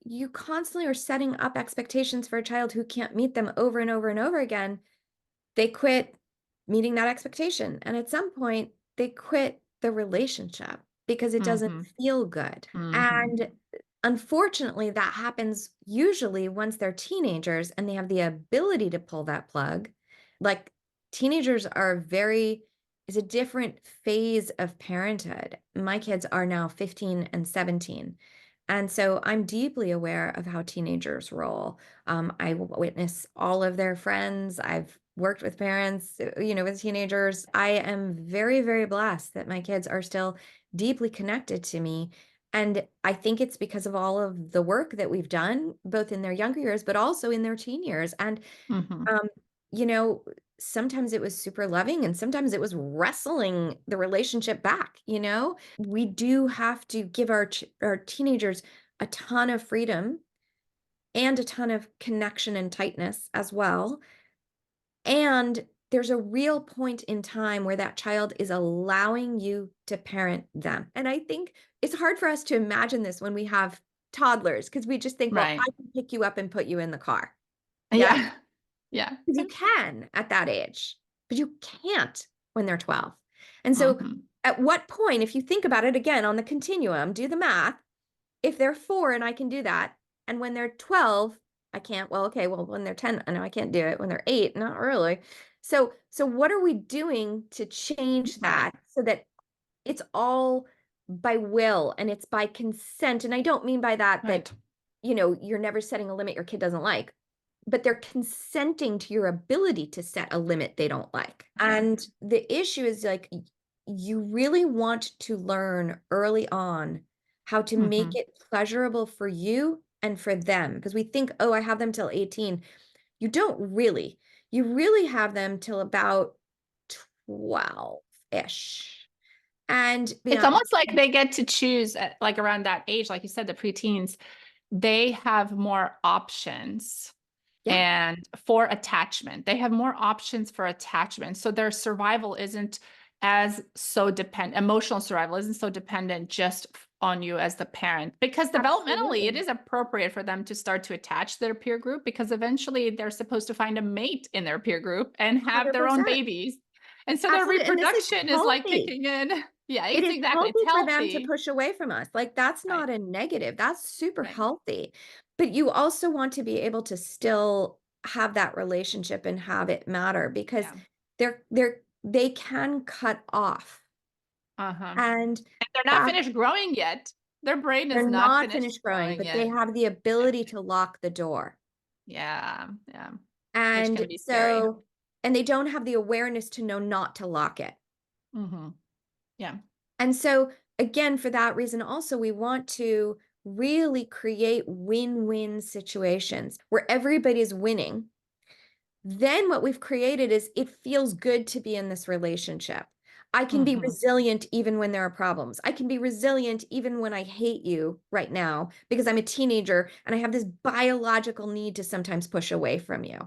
you constantly are setting up expectations for a child who can't meet them over and over and over again, they quit meeting that expectation. And at some point, they quit the relationship because it doesn't Mhm. feel good. Mhm. And unfortunately, that happens usually once they're teenagers and they have the ability to pull that plug. Like teenagers are very, is a different phase of parenthood. My kids are now 15 and 17. And so I'm deeply aware of how teenagers roll. I witness all of their friends. I've worked with parents, with teenagers. I am very, very blessed that my kids are still deeply connected to me. And I think it's because of all of the work that we've done, both in their younger years, but also in their teen years. And, Mhm. um, you know, sometimes it was super loving and sometimes it was wrestling the relationship back, We do have to give our teenagers a ton of freedom and a ton of connection and tightness as well. And there's a real point in time where that child is allowing you to parent them. And I think it's hard for us to imagine this when we have toddlers because we just think, well, I Right. can pick you up and put you in the car. Yeah. Yeah. Yeah. Because you can at that age, but you can't when they're 12. And so, Mhm. at what point, if you think about it again on the continuum, do the math, if they're 4 and I can do that, and when they're 12, I can't, well, okay, well, when they're 10, I know I can't do it. When they're 8, not really. So what are we doing to change Right. that so that it's all by will and it's by consent? And I don't mean by that, Right. you're never setting a limit your kid doesn't like, but they're consenting to your ability to set a limit they don't like. Right. And the issue is like you really want to learn early on how to make Mhm. it pleasurable for you and for them. Because we think, oh, I have them till 18. You don't really. You really have them till about 12-ish. And It's beyond, almost like they get to choose at, like around that age, like you said, the preteens, they have more options yeah, and for attachment. They have more options for attachment. So their survival isn't as so dependent, emotional survival isn't so dependent just on you as the parent. Because developmentally, it absolutely. is appropriate for them to start to attach to their peer group because eventually they're supposed to find a mate in their peer group and have their own 100%. babies. And so their Absolutely. And this is reproduction is like healthy. kicking in. Yeah, It it's is exactly. It's healthy for them to healthy. push away from us. Like, that's Right. not a negative. That's super Right. healthy. But you also want to be able to still have that relationship and have it matter because Yeah. they can cut off. Uh-huh. And And they're not that finished growing yet. Their brain is they're not not finished finished growing, growing but they yet. have the Yeah. ability to lock the door. Yeah. Yeah. Which And can be scary. so, and they don't have the awareness to know not to lock it. Hmm. Yeah. And so, again, for that reason, also, we want to really create win-win situations where everybody's winning. Then what we've created is it feels good to be in this relationship. I can be Hmm. resilient even when there are problems. I can be resilient even when I hate you right now because I'm a teenager and I have this biological need to sometimes push away from you.